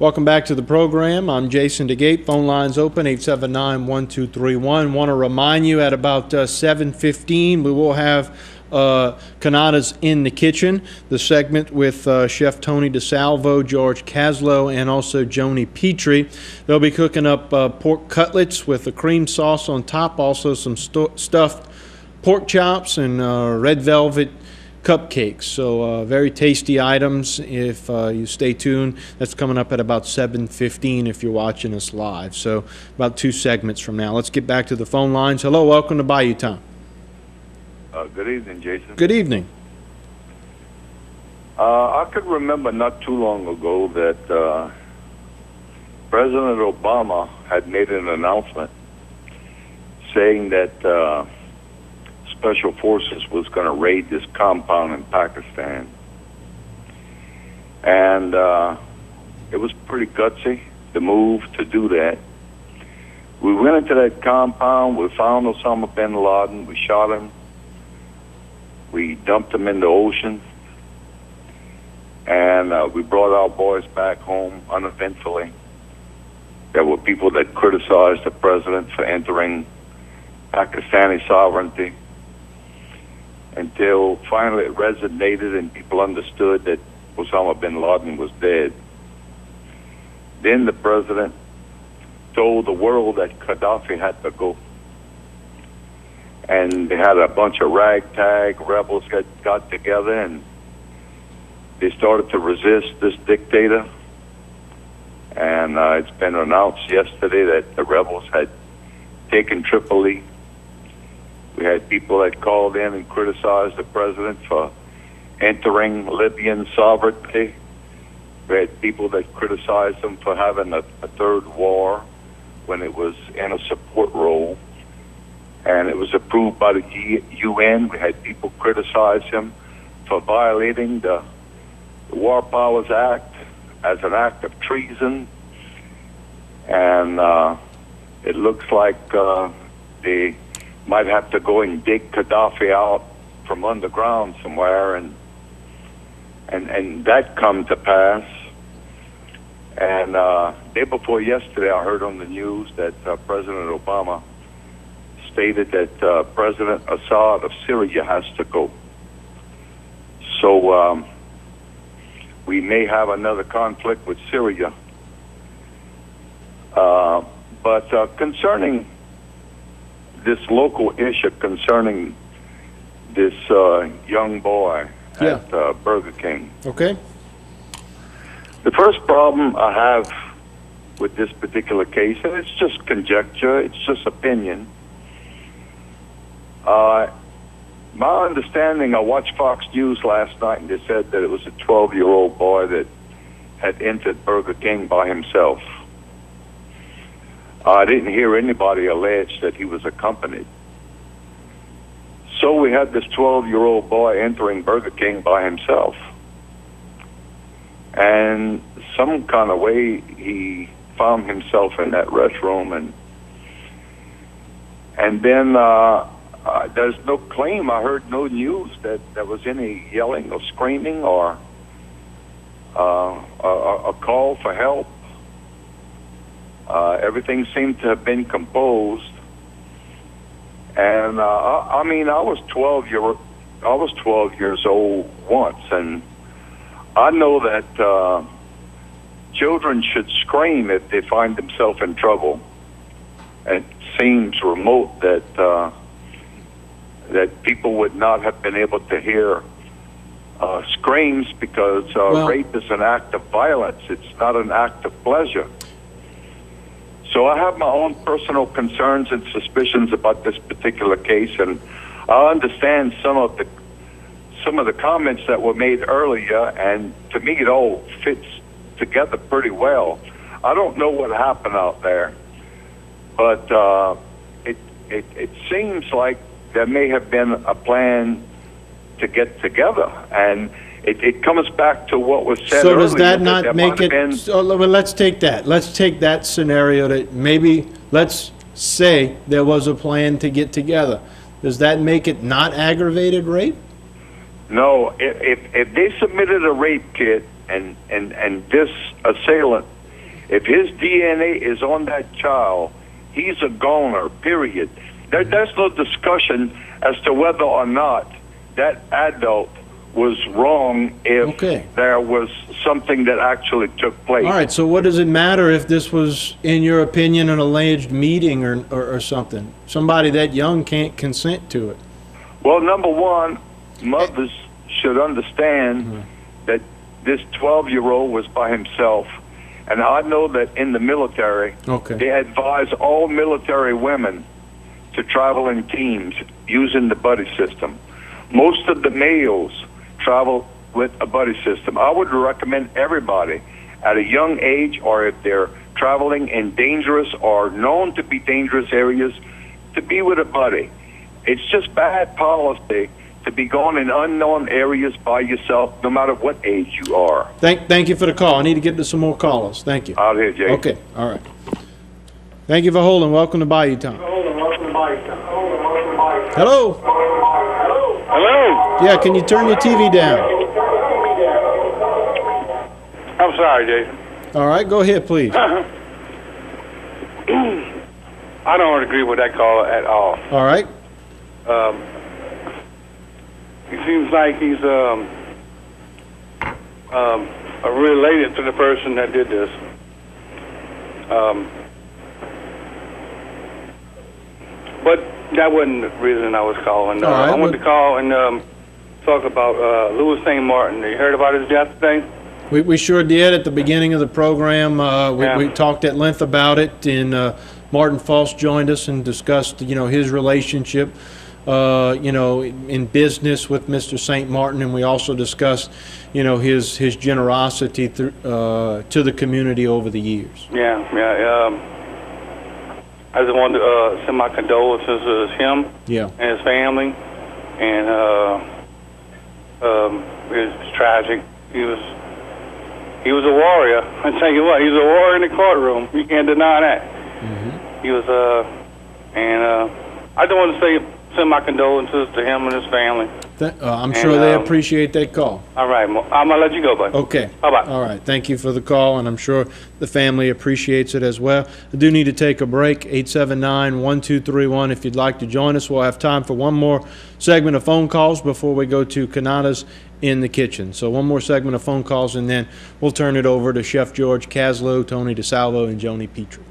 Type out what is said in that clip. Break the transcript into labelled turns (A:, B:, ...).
A: Welcome back to the program. I'm Jason Dagate. Phone lines open, 879-1231. Want to remind you at about 7:15 we will have Canada's in the Kitchen, the segment with Chef Tony DeSalvo, George Caslow, and also Joni Petrie. They'll be cooking up pork cutlets with a cream sauce on top, also some stuffed pork chops and red velvet cupcakes. So very tasty items if you stay tuned. That's coming up at about 7:15 if you're watching us live. So about 2 segments from now. Let's get back to the phone lines. Hello, welcome to Bayou Time.
B: Good evening, Jason.
A: Good evening.
B: I could remember not too long ago that President Obama had made an announcement saying that Special Forces was going to raid this compound in Pakistan. And it was pretty gutsy, the move to do that. We went into that compound, we found Osama bin Laden, we shot him, we dumped him in the ocean, and we brought our boys back home uneventfully. There were people that criticized the president for entering Pakistani sovereignty, until finally it resonated and people understood that Osama bin Laden was dead. Then the president told the world that Gaddafi had to go. And they had a bunch of ragtag rebels got together, and they started to resist this dictator. And it's been announced yesterday that the rebels had taken Tripoli. We had people that called in and criticized the president for entering Libyan sovereignty. We had people that criticized him for having a third war when it was in a support role. And it was approved by the UN. We had people criticize him for violating the War Powers Act as an act of treason. And it looks like they might have to go and dig Gaddafi out from underground somewhere, and that come to pass. And day before yesterday, I heard on the news that President Obama stated that President Assad of Syria has to go. So we may have another conflict with Syria. But concerning this local issue concerning this young boy at Burger King.
A: Okay.
B: The first problem I have with this particular case, and it's just conjecture, it's just opinion. My understanding, I watched Fox News last night, and they said that it was a 12-year-old boy that had entered Burger King by himself. I didn't hear anybody allege that he was accompanied. So we had this 12-year-old boy entering Burger King by himself. And some kind of way he found himself in that restroom, and then there's no claim, I heard no news that there was any yelling or screaming or a call for help. Everything seemed to have been composed, and I mean, I was 12 years old once, and I know that children should scream if they find themselves in trouble. It seems remote that that people would not have been able to hear screams because rape is an act of violence. It's not an act of pleasure. So I have my own personal concerns and suspicions about this particular case, and I understand some of the comments that were made earlier, and to me it all fits together pretty well. I don't know what happened out there, but it seems like there may have been a plan to get together, and it comes back to what was said earlier.
A: So does that not make it, so let's take that scenario that maybe, let's say there was a plan to get together. Does that make it not aggravated rape?
B: No, if they submitted a rape kit and this assailant If his DNA is on that child, he's a goner, period. There's no discussion as to whether or not that adult was wrong if there was something that actually took place.
A: All right, so what does it matter if this was, in your opinion, an alleged meeting or something? Somebody that young can't consent to it.
B: Well, number one, mothers should understand that this 12-year-old was by himself. And I know that in the military, they advise all military women to travel in teams using the buddy system. Most of the males travel with a buddy system. I would recommend everybody at a young age, or if they're traveling in dangerous or known to be dangerous areas, to be with a buddy. It's just bad policy to be going in unknown areas by yourself, no matter what age you are.
A: Thank you for the call. I need to get to some more callers. Thank you.
B: Out here, Jay.
A: Okay, all right. Thank you for holding. Welcome to Bayou Time. Hello?
C: Hello?
A: Yeah, can you turn your TV down?
C: I'm sorry, Jason.
A: All right, go ahead, please.
C: I don't agree with that call at all.
A: All right.
C: He seems like he's related to the person that did this. But that wasn't the reason I was calling.
A: All right,
C: I wanted to call and talk about Louis St. Martin. You heard about his death today?
A: We sure did at the beginning of the program. We talked at length about it, and Martin False joined us and discussed, his relationship, in business with Mr. St. Martin, and we also discussed, his generosity to the community over the years.
C: I just wanted to send my condolences to him and his family, and it's tragic. He was a warrior. I tell you what, he was a warrior in the courtroom. You can't deny that. He was and I just want to send my condolences to him and his family.
A: I'm sure they appreciate that call.
C: All right, I'm gonna let you go, bud.
A: Okay.
C: Bye-bye.
A: All right. Thank you for the call, and I'm sure the family appreciates it as well. I do need to take a break. 879-1231. If you'd like to join us, we'll have time for one more segment of phone calls before we go to Canada's in the Kitchen. So one more segment of phone calls, and then we'll turn it over to Chef George Caslow, Tony DeSalvo, and Joni Petrie.